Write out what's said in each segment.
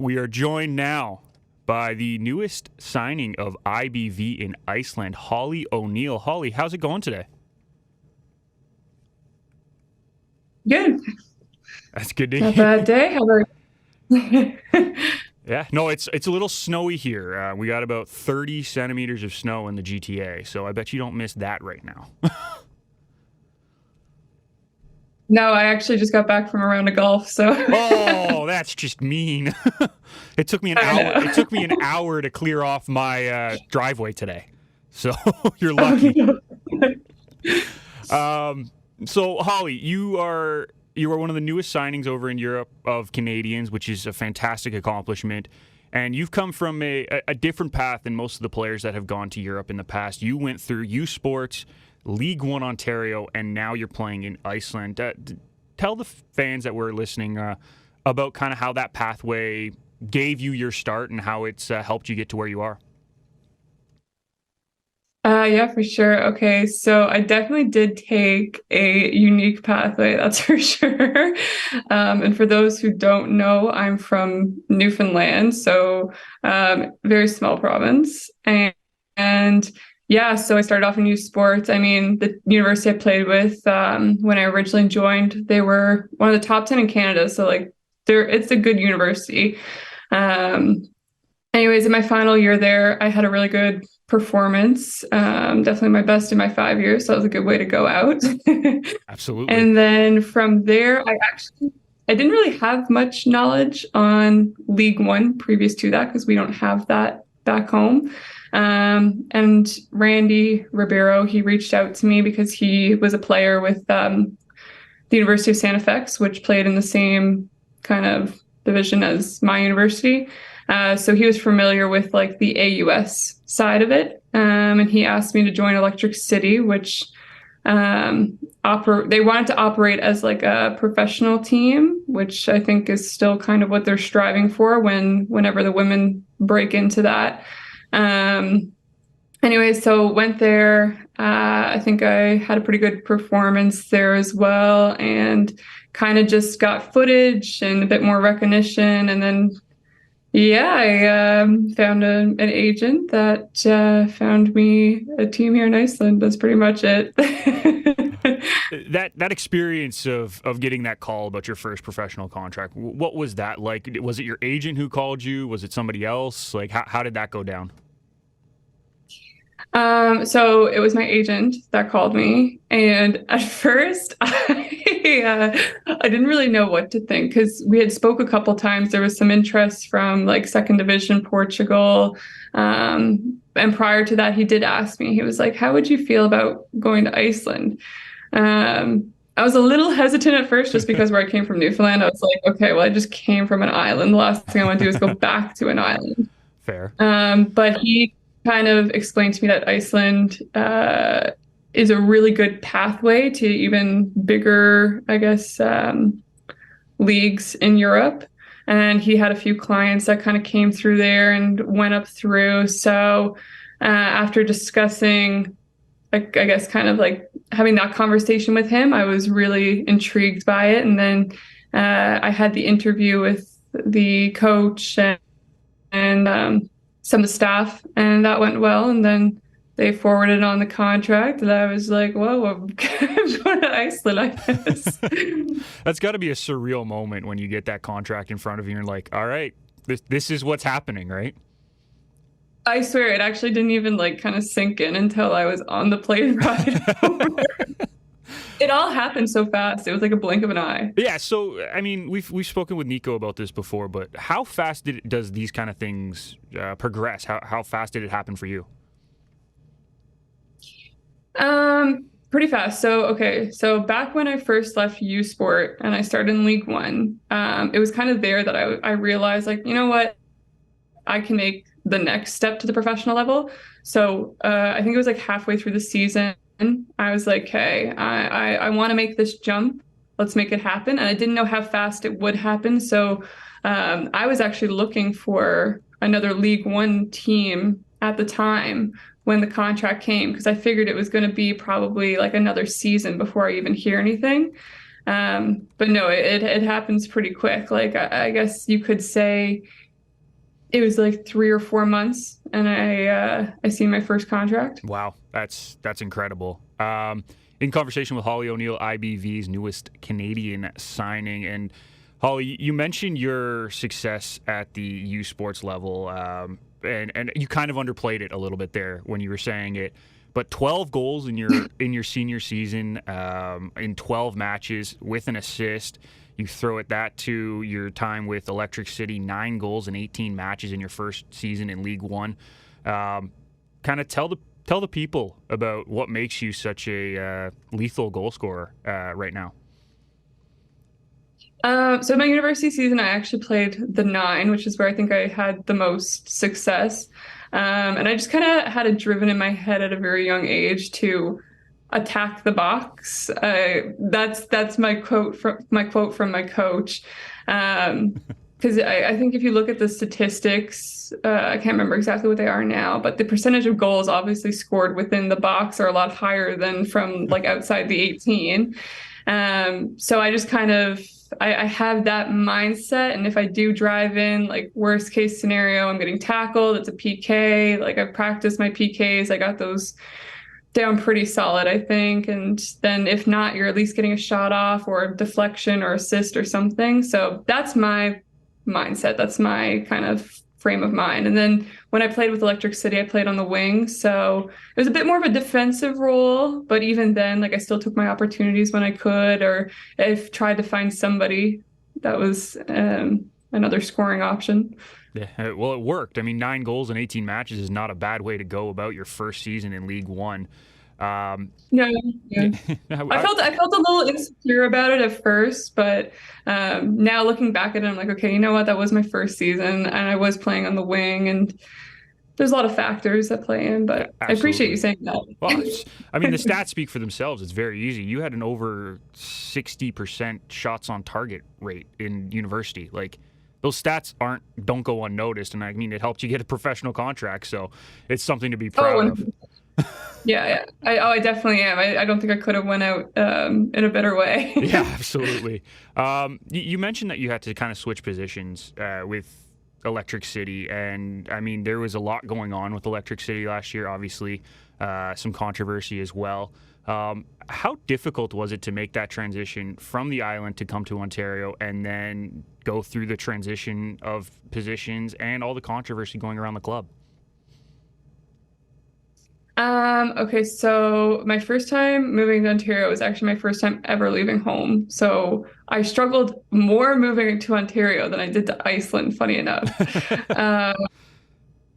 We are joined now by the newest signing of IBV in Iceland, Holly O'Neill. Holly, how's it going today? Good. That's good to Not hear. bad day. How about you? Yeah, no, it's a little snowy here. We got about 30 centimeters of snow in the GTA, so I bet you don't miss that right now. No, I actually just got back from a round of golf, so Oh, that's just mean. It took me an I hour. know. It took me an hour to clear off my driveway today, so you're Oh, lucky. no. So Holly, you are one of the newest signings over in Europe of Canadians, which is a fantastic accomplishment. And you've come from a different path than most of the players that have gone to Europe in the past. You went through USports, League1 Ontario, and now you're playing in Iceland. Tell the fans that were listening about kind of how that pathway gave you your start and how it's helped you get to where you are. Yeah, for sure. Okay, so I definitely did take a unique pathway, that's for sure. And for those who don't know, I'm from Newfoundland, so very small province. And yeah, so I started off in youth sports. I mean, the university I played with when I originally joined, they were one of the top 10 in Canada. So like, it's a good university. Um, Anyways, in my final year there, I had a really good performance. Definitely my best in my 5 years. So that was a good way to go out. Absolutely. And then from there, I didn't really have much knowledge on League One previous to that because we don't have that back home. And Randy Ribeiro, he reached out to me because he was a player with the University of Santa Fe, which played in the same kind of division as my university. So he was familiar with like the AUS side of it. And he asked me to join Electric City, which they wanted to operate as like a professional team, which I think is still kind of what they're striving for whenever the women break into that. Anyway, so went there. I think I had a pretty good performance there as well, and kind of just got footage and a bit more recognition. And then, yeah, I found an agent that found me a team here in Iceland. That's pretty much it. That experience of getting that call about your first professional contract, what was that like? Was it your agent who called you? Was it somebody else? Like, how did that go down? So it was my agent that called me, and at first I didn't really know what to think because we had spoke a couple times. There was some interest from like second division Portugal, and prior to that, he did ask me. He was like, "How would you feel about going to Iceland?" I was a little hesitant at first just because where I came from Newfoundland, I was like, "Okay, well, I just came from an island. The last thing I want to do is go back to an island." Fair. But he kind of explained to me that Iceland is a really good pathway to even bigger, I guess, leagues in Europe. And he had a few clients that kind of came through there and went up through. So after discussing, like, I guess, kind of like having that conversation with him, I was really intrigued by it. And then I had the interview with the coach and some of the staff, and that went well. And then they forwarded on the contract, and I was like, "Whoa, I'm going to Iceland, I guess." That's got to be a surreal moment when you get that contract in front of you and you're like, all right, this is what's happening, right? I swear, it actually didn't even like kind of sink in until I was on the plane ride over. It all happened so fast. It was like a blink of an eye. Yeah, so I mean, we've spoken with Nico about this before, but how fast does these kind of things progress? How fast did it happen for you? Pretty fast. So, okay. So back when I first left U Sport and I started in League One, it was kind of there that I realized, like, you know what? I can make the next step to the professional level. So I think it was like halfway through the season. I was like, hey, I want to make this jump. Let's make it happen. And I didn't know how fast it would happen. So I was actually looking for another League One team at the time when the contract came because I figured it was going to be probably like another season before I even hear anything. But no, it happens pretty quick. Like I guess you could say it was like 3 or 4 months, and I seen my first contract. Wow, that's incredible. In conversation with Holly O'Neill, IBV's newest Canadian signing, and Holly, you mentioned your success at the U Sports level, and you kind of underplayed it a little bit there when you were saying it. But 12 goals in your senior season, in 12 matches with an assist. You throw that to your time with Electric City, 9 goals in 18 matches in your first season in League One. Kind of tell the people about what makes you such a lethal goal scorer right now. So my university season, I actually played the 9, which is where I think I had the most success. And I just kind of had it driven in my head at a very young age to attack the box. That's my quote from my coach. Because I think if you look at the statistics, I can't remember exactly what they are now, but the percentage of goals obviously scored within the box are a lot higher than from like outside the 18. So I just kind of I have that mindset, and if I do drive in, like worst case scenario, I'm getting tackled, it's a PK. Like I've practiced my PKs, I got those down pretty solid, I think. And then if not, you're at least getting a shot off or a deflection or assist or something. So that's my mindset. That's my kind of frame of mind. And then when I played with Electric City, I played on the wing. So it was a bit more of a defensive role, but even then, like I still took my opportunities when I could, or I've tried to find somebody that was another scoring option. Yeah, well, it worked. I mean, 9 goals in 18 matches is not a bad way to go about your first season in League One. No, yeah. I felt a little insecure about it at first, but now looking back at it, I'm like, okay, you know what? That was my first season, and I was playing on the wing, and there's a lot of factors that play in. But I appreciate you saying that. Well, I mean, the stats speak for themselves. It's very easy. You had an over 60% shots on target rate in university. Like, those stats don't go unnoticed, and I mean, it helped you get a professional contract, so it's something to be proud of. Yeah. I definitely am. I don't think I could have went out in a better way. Yeah, absolutely. You mentioned that you had to kind of switch positions with Electric City, and I mean, there was a lot going on with Electric City last year, obviously, some controversy as well. How difficult was it to make that transition from the island to come to Ontario and then go through the transition of positions and all the controversy going around the club? Okay, so my first time moving to Ontario was actually my first time ever leaving home. So I struggled more moving to Ontario than I did to Iceland, funny enough.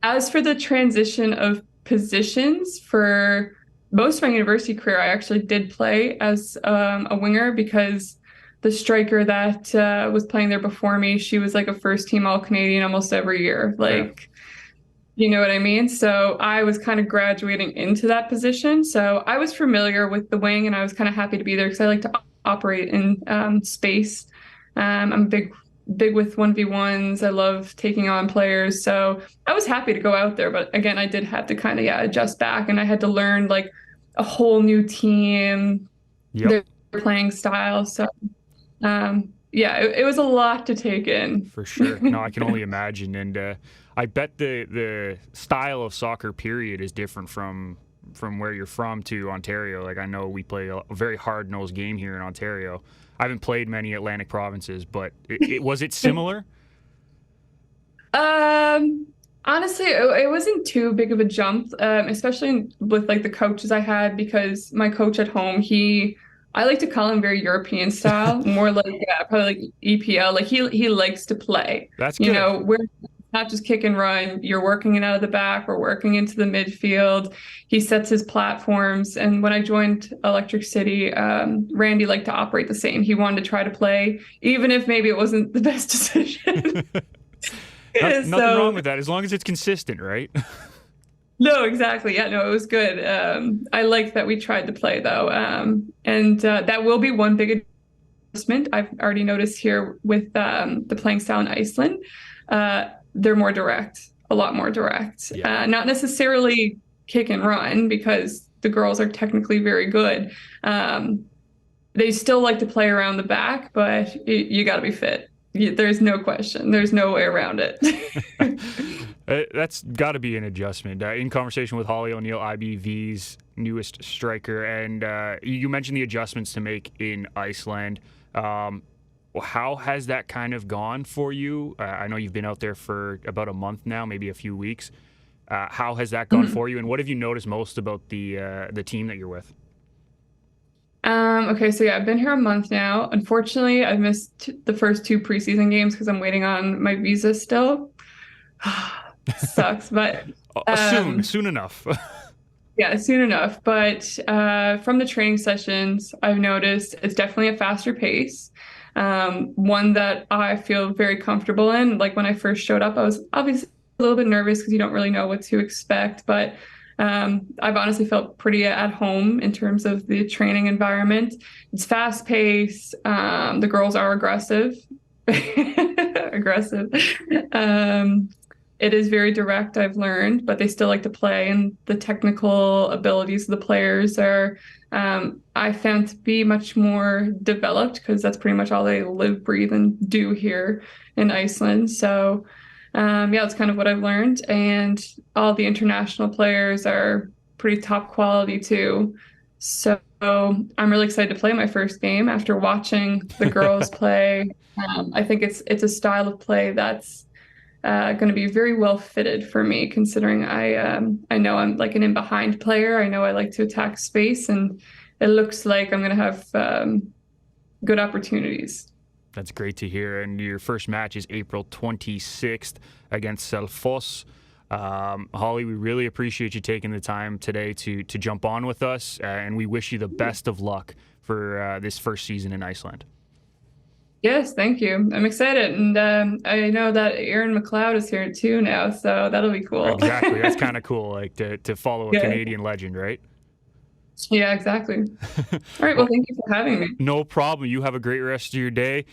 As for the transition of positions, for most of my university career, I actually did play as a winger because the striker that was playing there before me, she was like a first team All-Canadian almost every year. Like, you know what I mean? So I was kind of graduating into that position. So I was familiar with the wing, and I was kind of happy to be there because I like to operate in space. I'm big with 1v1s. I love taking on players. So I was happy to go out there. But again, I did have to kind of adjust back, and I had to learn like a whole new team, their playing style. So it was a lot to take in. For sure. No, I can only imagine. And I bet the style of soccer, period, is different from where you're from to Ontario. Like, I know we play a very hard-nosed game here in Ontario. I haven't played many Atlantic provinces, but was it similar? Honestly, it wasn't too big of a jump, especially with like the coaches I had, because my coach at home, I like to call him very European style, more like probably like EPL. Like he likes to play. That's good. You know, we're not just kick and run. You're working it out of the back. We're working into the midfield. He sets his platforms. And when I joined Electric City, Randy liked to operate the same. He wanted to try to play, even if maybe it wasn't the best decision. Nothing wrong with that, as long as it's consistent, right? No, exactly. Yeah, no, it was good. I like that we tried to play, though. And that will be one big adjustment I've already noticed here with the playing style in Iceland. They're more direct, a lot more direct. Yeah. Not necessarily kick and run, because the girls are technically very good. They still like to play around the back, but you got to be fit. There's no question. There's no way around it. That's got to be an adjustment. In conversation with Holly O'Neill, IBV's newest striker, and you mentioned the adjustments to make in Iceland. How has that kind of gone for you? I know you've been out there for about a month now, maybe a few weeks. How has that gone for you, and what have you noticed most about the team that you're with? Okay, so yeah, I've been here a month now. Unfortunately, I've missed the first 2 preseason games because I'm waiting on my visa still. Sucks, but soon enough. yeah, soon enough. But from the training sessions, I've noticed it's definitely a faster pace. One that I feel very comfortable in. Like when I first showed up, I was obviously a little bit nervous because you don't really know what to expect, but I've honestly felt pretty at home in terms of the training environment. It's fast paced. The girls are aggressive. Aggressive. It is very direct, I've learned, but they still like to play, and the technical abilities of the players are, I found to be much more developed because that's pretty much all they live, breathe, and do here in Iceland. So, yeah, that's kind of what I've learned. And all the international players are pretty top quality too. So I'm really excited to play my first game after watching the girls play. I think it's a style of play that's going to be very well fitted for me, considering I know I'm like an in behind player. I know I like to attack space, and it looks like I'm going to have good opportunities. That's great to hear. And your first match is April 26th against Selfoss. Holly, we really appreciate you taking the time today to jump on with us, and we wish you the best of luck for this first season in Iceland. Yes, thank you. I'm excited. And I know that Aaron McLeod is here too now, so that'll be cool. Exactly. That's kind of cool, like to follow a Canadian legend, right? Yeah, exactly. All right. Well, thank you for having me. No problem. You have a great rest of your day.